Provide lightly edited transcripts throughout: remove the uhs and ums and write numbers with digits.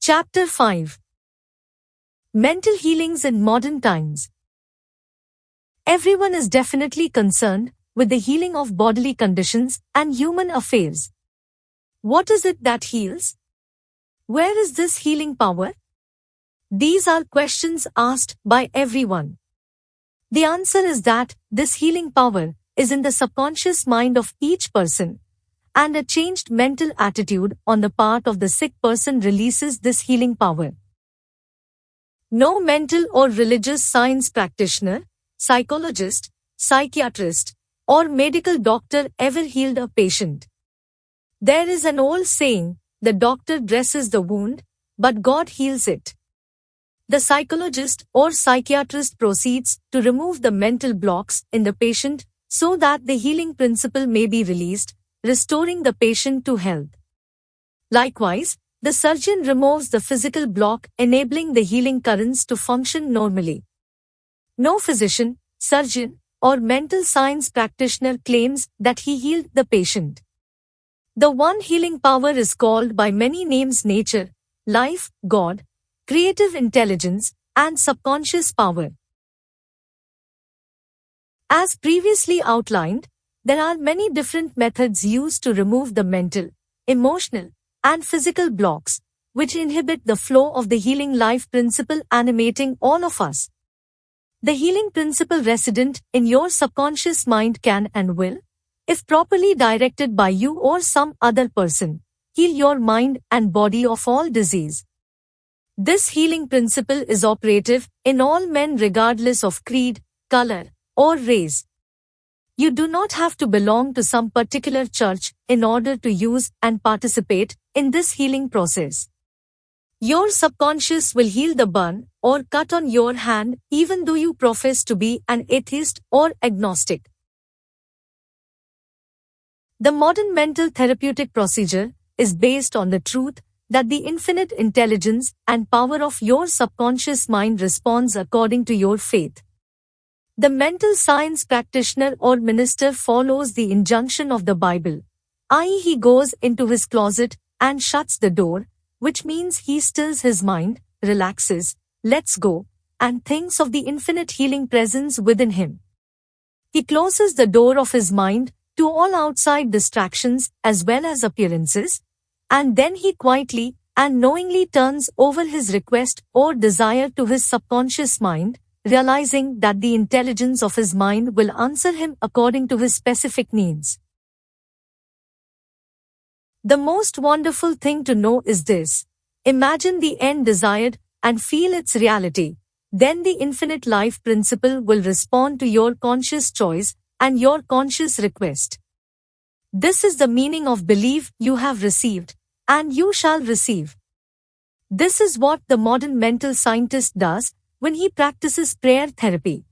Chapter 5. Mental Healings in Modern Times. Everyone is definitely concerned with the healing of bodily conditions and human affairs. What is it that heals? Where is this healing power? These are questions asked by everyone. The answer is that this healing power is in the subconscious mind of each person, and a changed mental attitude on the part of the sick person releases this healing power. No mental or religious science practitioner, psychologist, psychiatrist, or medical doctor ever healed a patient. There is an old saying, the doctor dresses the wound, but God heals it. The psychologist or psychiatrist proceeds to remove the mental blocks in the patient so that the healing principle may be released, restoring the patient to health. Likewise, the surgeon removes the physical block, enabling the healing currents to function normally. No physician, surgeon, or mental science practitioner claims that he healed the patient. The one healing power is called by many names: nature, life, God, creative intelligence, and subconscious power. As previously outlined, there are many different methods used to remove the mental, emotional, and physical blocks, which inhibit the flow of the healing life principle animating all of us. The healing principle resident in your subconscious mind can and will, if properly directed by you or some other person, heal your mind and body of all disease. This healing principle is operative in all men regardless of creed, color, or race. You do not have to belong to some particular church in order to use and participate in this healing process. Your subconscious will heal the burn or cut on your hand even though you profess to be an atheist or agnostic. The modern mental therapeutic procedure is based on the truth that the infinite intelligence and power of your subconscious mind responds according to your faith. The mental science practitioner or minister follows the injunction of the Bible, i.e., he goes into his closet and shuts the door, which means he stills his mind, relaxes, lets go, and thinks of the infinite healing presence within him. He closes the door of his mind to all outside distractions as well as appearances, and then he quietly and knowingly turns over his request or desire to his subconscious mind, realizing that the intelligence of his mind will answer him according to his specific needs. The most wonderful thing to know is this: imagine the end desired and feel its reality. Then the infinite life principle will respond to your conscious choice and your conscious request. This is the meaning of believe you have received, and you shall receive. This is what the modern mental scientist does when he practices prayer therapy.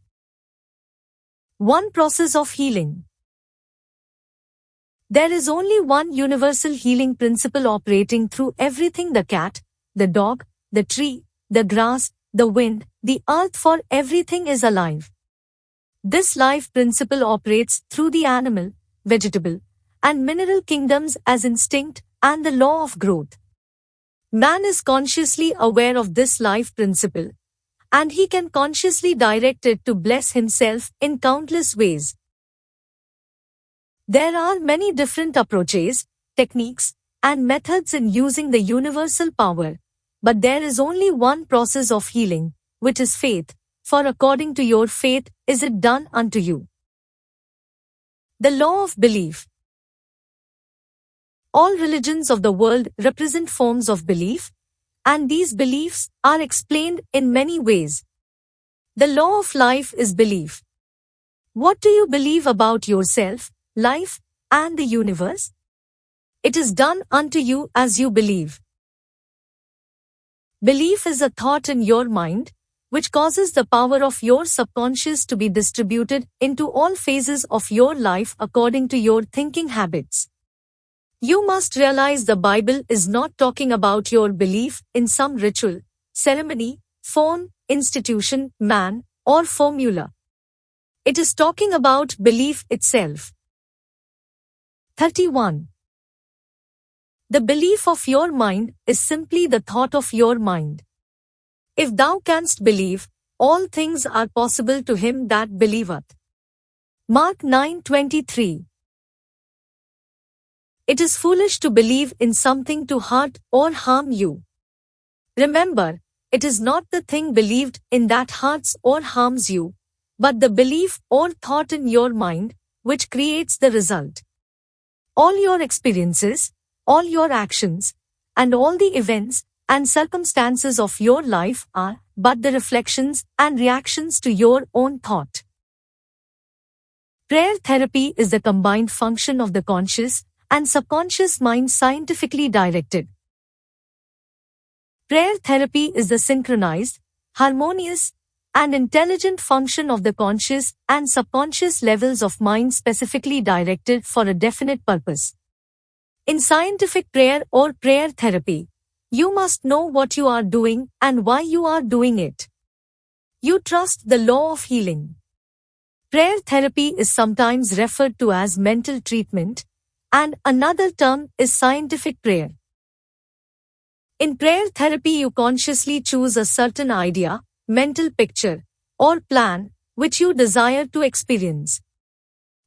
One process of healing. There is only one universal healing principle operating through everything: the cat, the dog, the tree, the grass, the wind, the earth, for everything is alive. This life principle operates through the animal, vegetable, and mineral kingdoms as instinct and the law of growth. Man is consciously aware of this life principle, and he can consciously direct it to bless himself in countless ways. There are many different approaches, techniques, and methods in using the universal power, but there is only one process of healing, which is faith, for according to your faith is it done unto you. The law of belief. All religions of the world represent forms of belief, and these beliefs are explained in many ways. The law of life is belief. What do you believe about yourself, life, and the universe? It is done unto you as you believe. Belief is a thought in your mind, which causes the power of your subconscious to be distributed into all phases of your life according to your thinking habits. You must realize the Bible is not talking about your belief in some ritual, ceremony, phone, institution, man, or formula. It is talking about belief itself. 31. The belief of your mind is simply the thought of your mind. If thou canst believe, all things are possible to him that believeth. Mark 9:23. It is foolish to believe in something to hurt or harm you. Remember, it is not the thing believed in that hurts or harms you, but the belief or thought in your mind, which creates the result. All your experiences, all your actions, and all the events and circumstances of your life are but the reflections and reactions to your own thought. Prayer therapy is the combined function of the conscious and subconscious mind scientifically directed. Prayer therapy is the synchronized, harmonious, and intelligent function of the conscious and subconscious levels of mind specifically directed for a definite purpose. In scientific prayer or prayer therapy, you must know what you are doing and why you are doing it. You trust the law of healing. Prayer therapy is sometimes referred to as mental treatment, and another term is scientific prayer. In prayer therapy, you consciously choose a certain idea, mental picture, or plan which you desire to experience.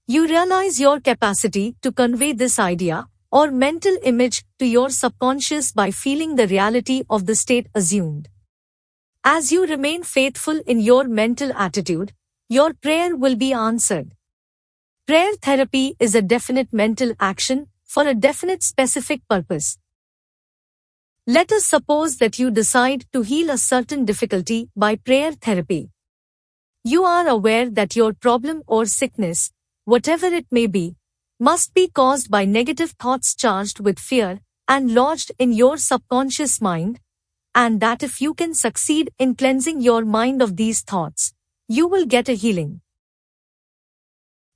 You realize your capacity to convey this idea or mental image to your subconscious by feeling the reality of the state assumed. As you remain faithful in your mental attitude, your prayer will be answered. Prayer therapy is a definite mental action for a definite specific purpose. Let us suppose that you decide to heal a certain difficulty by prayer therapy. You are aware that your problem or sickness, whatever it may be, must be caused by negative thoughts charged with fear and lodged in your subconscious mind, and that if you can succeed in cleansing your mind of these thoughts, you will get a healing.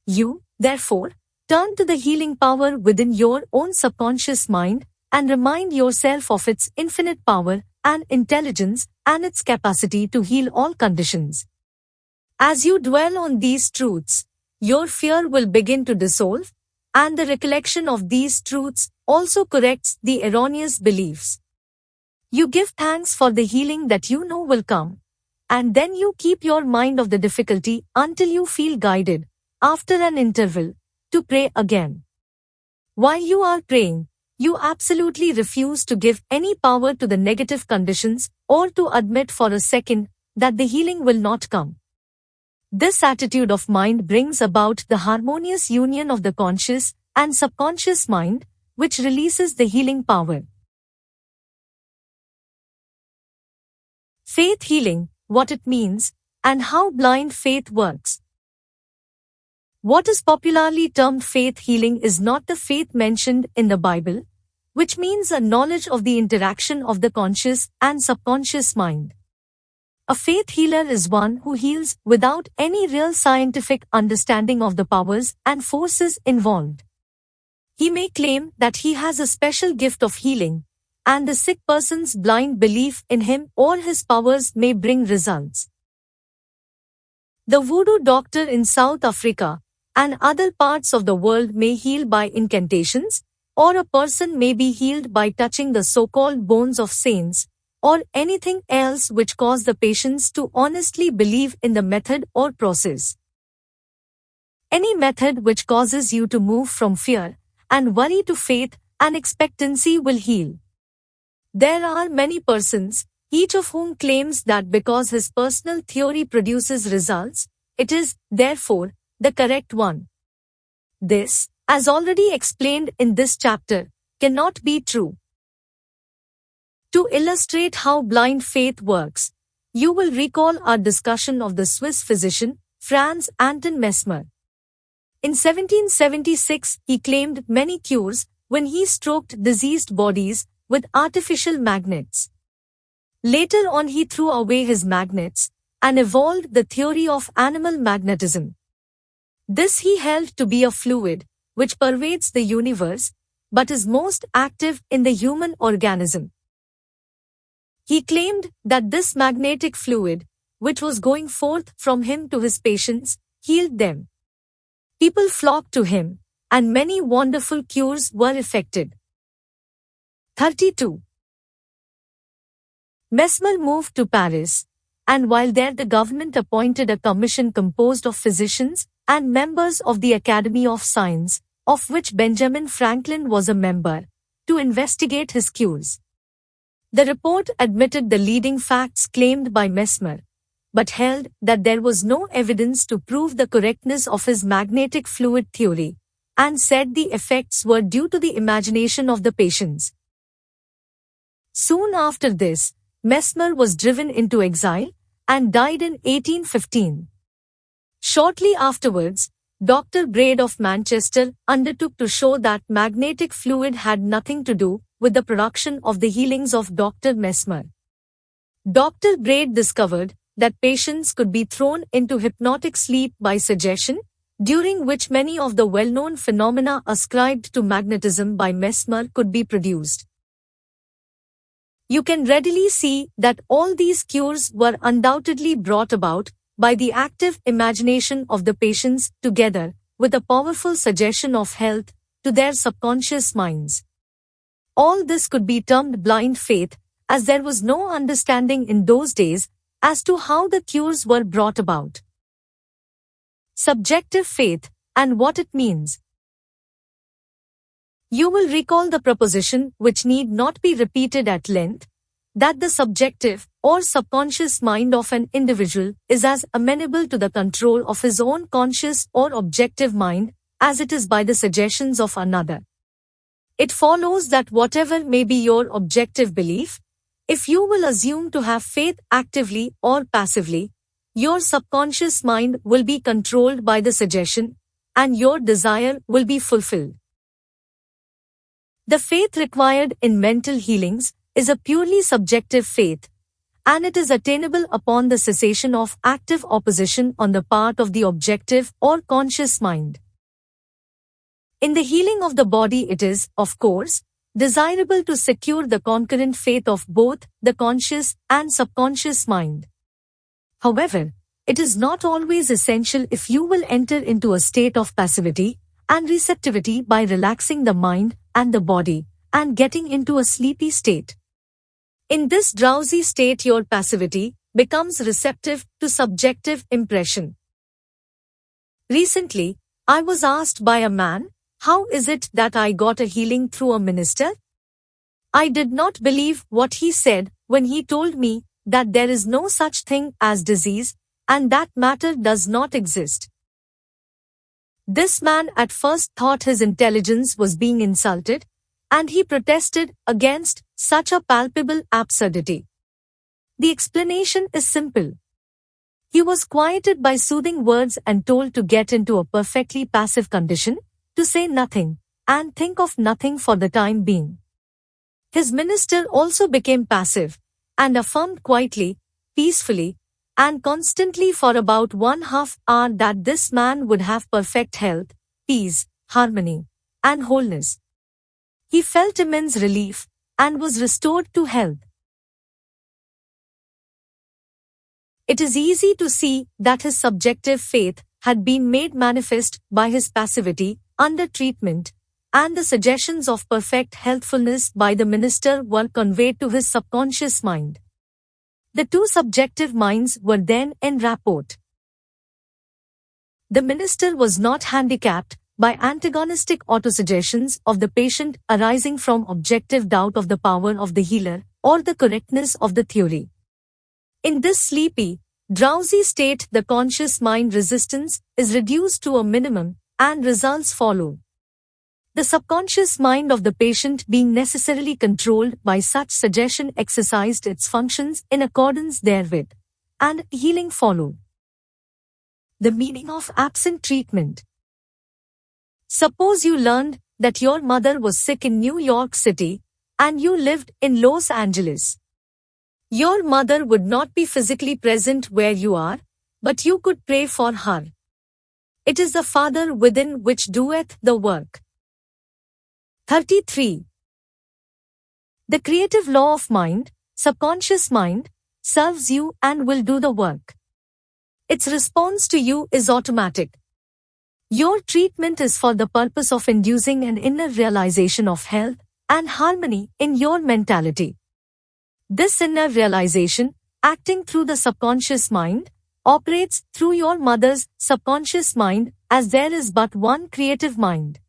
You, therefore, turn to the healing power within your own subconscious mind and remind yourself of its infinite power and intelligence and its capacity to heal all conditions. As you dwell on these truths, your fear will begin to dissolve, and the recollection of these truths also corrects the erroneous beliefs. You give thanks for the healing that you know will come, and then you keep your mind of the difficulty until you feel guided, after an interval, to pray again. While you are praying, you absolutely refuse to give any power to the negative conditions or to admit for a second that the healing will not come. This attitude of mind brings about the harmonious union of the conscious and subconscious mind, which releases the healing power. Faith healing, what it means, and how blind faith works. What is popularly termed faith healing is not the faith mentioned in the Bible, which means a knowledge of the interaction of the conscious and subconscious mind. A faith healer is one who heals without any real scientific understanding of the powers and forces involved. He may claim that he has a special gift of healing, and the sick person's blind belief in him or his powers may bring results. The voodoo doctor in South Africa and other parts of the world may heal by incantations, or a person may be healed by touching the so-called bones of saints, or anything else which cause the patients to honestly believe in the method or process. Any method which causes you to move from fear and worry to faith and expectancy will heal. There are many persons, each of whom claims that because his personal theory produces results, it is, therefore, the correct one. This, as already explained in this chapter, cannot be true. To illustrate how blind faith works, you will recall our discussion of the Swiss physician, Franz Anton Mesmer. In 1776, he claimed many cures when he stroked diseased bodies with artificial magnets. Later on, he threw away his magnets and evolved the theory of animal magnetism. This he held to be a fluid which pervades the universe but is most active in the human organism. He claimed that this magnetic fluid, which was going forth from him to his patients, healed them. People flocked to him, and many wonderful cures were effected. 32. Mesmer moved to Paris, and while there the government appointed a commission composed of physicians and members of the Academy of Science, of which Benjamin Franklin was a member, to investigate his cures. The report admitted the leading facts claimed by Mesmer, but held that there was no evidence to prove the correctness of his magnetic fluid theory, and said the effects were due to the imagination of the patients. Soon after this, Mesmer was driven into exile and died in 1815. Shortly afterwards, Dr. Braid of Manchester undertook to show that magnetic fluid had nothing to do with the production of the healings of Dr. Mesmer. Dr. Braid discovered that patients could be thrown into hypnotic sleep by suggestion, during which many of the well-known phenomena ascribed to magnetism by Mesmer could be produced. You can readily see that all these cures were undoubtedly brought about by the active imagination of the patients together with a powerful suggestion of health to their subconscious minds. All this could be termed blind faith, as there was no understanding in those days as to how the cures were brought about. Subjective faith and what it means. You will recall the proposition, which need not be repeated at length, that the subjective or subconscious mind of an individual is as amenable to the control of his own conscious or objective mind as it is by the suggestions of another. It follows that whatever may be your objective belief, if you will assume to have faith actively or passively, your subconscious mind will be controlled by the suggestion, and your desire will be fulfilled. The faith required in mental healings is a purely subjective faith, and it is attainable upon the cessation of active opposition on the part of the objective or conscious mind. In the healing of the body it is, of course, desirable to secure the concurrent faith of both the conscious and subconscious mind. However, it is not always essential if you will enter into a state of passivity and receptivity by relaxing the mind and the body and getting into a sleepy state. In this drowsy state your passivity becomes receptive to subjective impression. Recently, I was asked by a man, how is it that I got a healing through a minister? I did not believe what he said when he told me that there is no such thing as disease and that matter does not exist. This man at first thought his intelligence was being insulted, and he protested against such a palpable absurdity. The explanation is simple. He was quieted by soothing words and told to get into a perfectly passive condition, to say nothing, and think of nothing for the time being. His minister also became passive, and affirmed quietly, peacefully, and constantly for about 1/2 hour that this man would have perfect health, peace, harmony, and wholeness. He felt immense relief, and was restored to health. It is easy to see that his subjective faith had been made manifest by his passivity under treatment, and the suggestions of perfect healthfulness by the minister were conveyed to his subconscious mind. The two subjective minds were then en rapport. The minister was not handicapped by antagonistic autosuggestions of the patient arising from objective doubt of the power of the healer or the correctness of the theory. In this sleepy, drowsy state the conscious mind resistance is reduced to a minimum, and results follow. The subconscious mind of the patient being necessarily controlled by such suggestion exercised its functions in accordance therewith, and healing followed. The meaning of absent treatment. Suppose you learned that your mother was sick in New York City, and you lived in Los Angeles. Your mother would not be physically present where you are, but you could pray for her. It is the Father within which doeth the work. 33. The creative law of mind, subconscious mind, serves you and will do the work. Its response to you is automatic. Your treatment is for the purpose of inducing an inner realization of health, and harmony in your mentality. This inner realization, acting through the subconscious mind, operates through your mother's subconscious mind, as there is but one creative mind.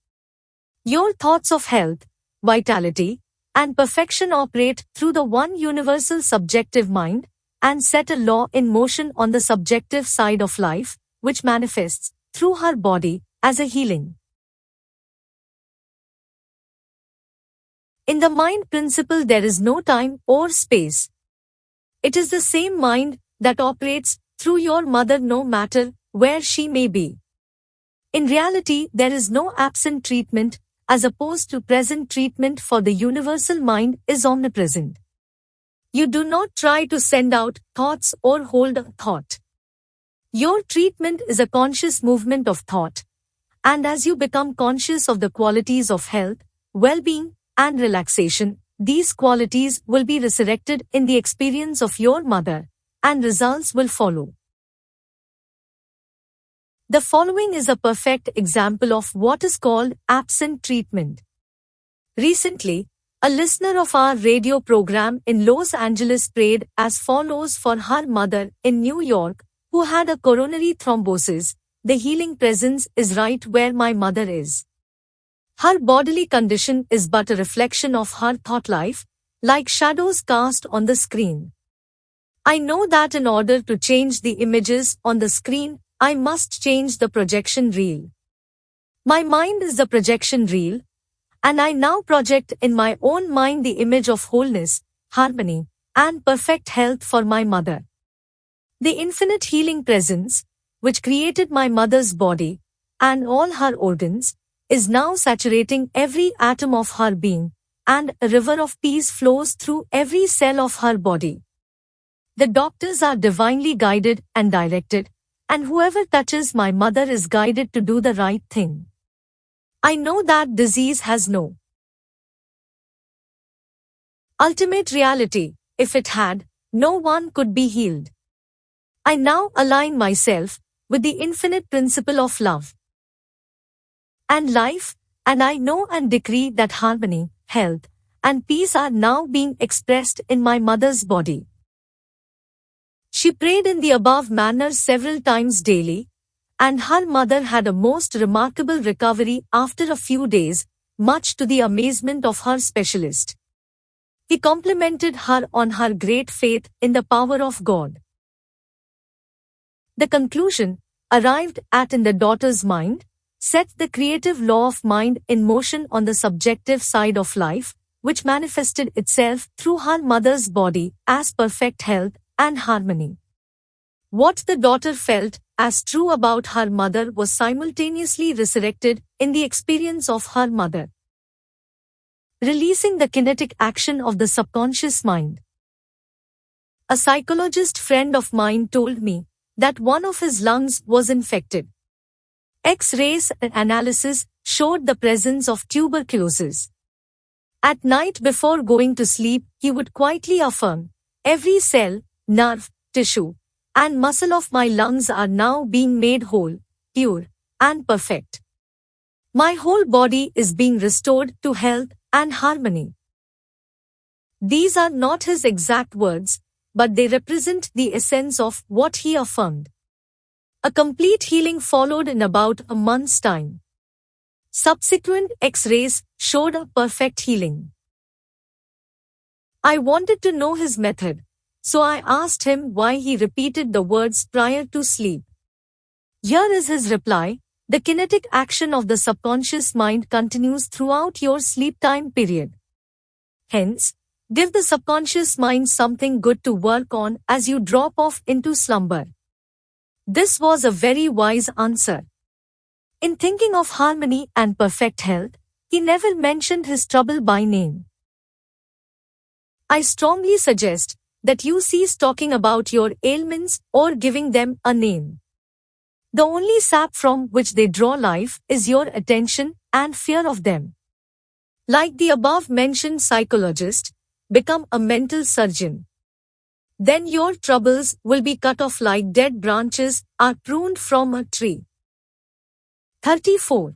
Your thoughts of health, vitality, and perfection operate through the one universal subjective mind and set a law in motion on the subjective side of life, which manifests through her body as a healing. In the mind principle, there is no time or space. It is the same mind that operates through your mother no matter where she may be. In reality, there is no absent treatment as opposed to present treatment, for the universal mind is omnipresent. You do not try to send out thoughts or hold a thought. Your treatment is a conscious movement of thought, and as you become conscious of the qualities of health, well-being, and relaxation, these qualities will be resurrected in the experience of your mother, and results will follow. The following is a perfect example of what is called absent treatment. Recently, a listener of our radio program in Los Angeles prayed as follows for her mother in New York, who had a coronary thrombosis. The healing presence is right where my mother is. Her bodily condition is but a reflection of her thought life, like shadows cast on the screen. I know that in order to change the images on the screen, I must change the projection reel. My mind is the projection reel, and I now project in my own mind the image of wholeness, harmony, and perfect health for my mother. The infinite healing presence, which created my mother's body and all her organs, is now saturating every atom of her being, and a river of peace flows through every cell of her body. The doctors are divinely guided and directed, and whoever touches my mother is guided to do the right thing. I know that disease has no ultimate reality. If it had, no one could be healed. I now align myself with the infinite principle of love and life, and I know and decree that harmony, health, and peace are now being expressed in my mother's body. She prayed in the above manner several times daily, and her mother had a most remarkable recovery after a few days, much to the amazement of her specialist. He complimented her on her great faith in the power of God. The conclusion, arrived at in the daughter's mind, set the creative law of mind in motion on the subjective side of life, which manifested itself through her mother's body as perfect health and harmony. What the daughter felt as true about her mother was simultaneously resurrected in the experience of her mother, releasing the kinetic action of the subconscious mind. A psychologist friend of mine told me that one of his lungs was infected. X-rays and analysis showed the presence of tuberculosis. At night before going to sleep, he would quietly affirm, "Every cell, nerve, tissue, and muscle of my lungs are now being made whole, pure, and perfect. My whole body is being restored to health and harmony." These are not his exact words, but they represent the essence of what he affirmed. A complete healing followed in about a month's time. Subsequent X-rays showed a perfect healing. I wanted to know his method, so I asked him why he repeated the words prior to sleep. Here is his reply: the kinetic action of the subconscious mind continues throughout your sleep time period. Hence, give the subconscious mind something good to work on as you drop off into slumber. This was a very wise answer. In thinking of harmony and perfect health, he never mentioned his trouble by name. I strongly suggest that you cease talking about your ailments or giving them a name. The only sap from which they draw life is your attention and fear of them. Like the above-mentioned psychologist, become a mental surgeon. Then your troubles will be cut off like dead branches are pruned from a tree. 34.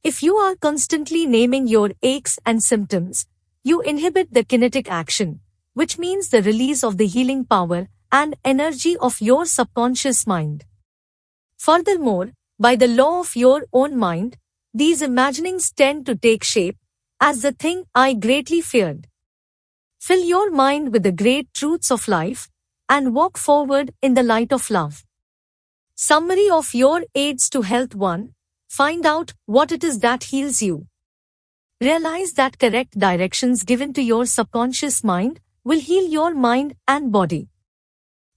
If you are constantly naming your aches and symptoms, you inhibit the kinetic action, which means the release of the healing power and energy of your subconscious mind. Furthermore, by the law of your own mind, these imaginings tend to take shape as the thing I greatly feared. Fill your mind with the great truths of life and walk forward in the light of love. Summary of your aids to health 1. Find out what it is that heals you. Realize that correct directions given to your subconscious mind will heal your mind and body.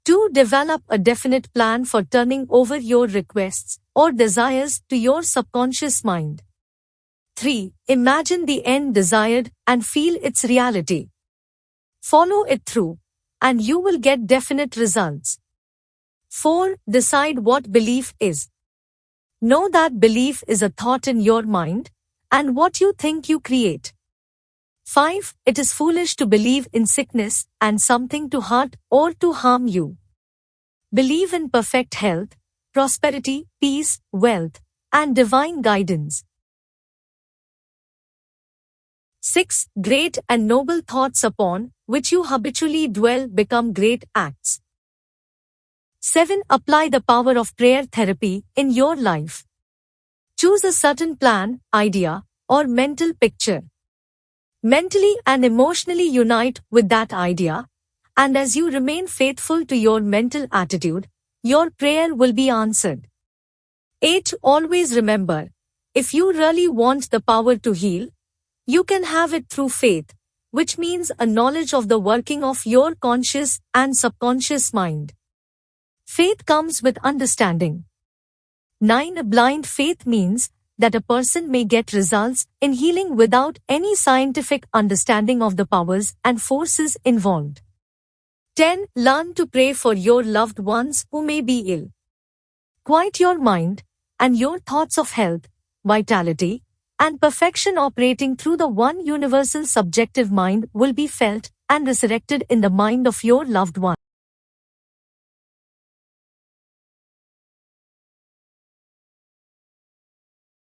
2. Develop a definite plan for turning over your requests or desires to your subconscious mind. 3. Imagine the end desired and feel its reality. Follow it through, and you will get definite results. 4. Decide what belief is. Know that belief is a thought in your mind, and what you think you create. 5. It is foolish to believe in sickness and something to hurt or to harm you. Believe in perfect health, prosperity, peace, wealth, and divine guidance. 6. Great and noble thoughts upon which you habitually dwell become great acts. 7. Apply the power of prayer therapy in your life. Choose a certain plan, idea, or mental picture. Mentally and emotionally unite with that idea, and as you remain faithful to your mental attitude, your prayer will be answered. 8. Always remember, if you really want the power to heal, you can have it through faith, which means a knowledge of the working of your conscious and subconscious mind. Faith comes with understanding. 9. A blind faith means that a person may get results in healing without any scientific understanding of the powers and forces involved. 10. Learn to pray for your loved ones who may be ill. Quiet your mind, and your thoughts of health, vitality, and perfection operating through the one universal subjective mind will be felt and resurrected in the mind of your loved one.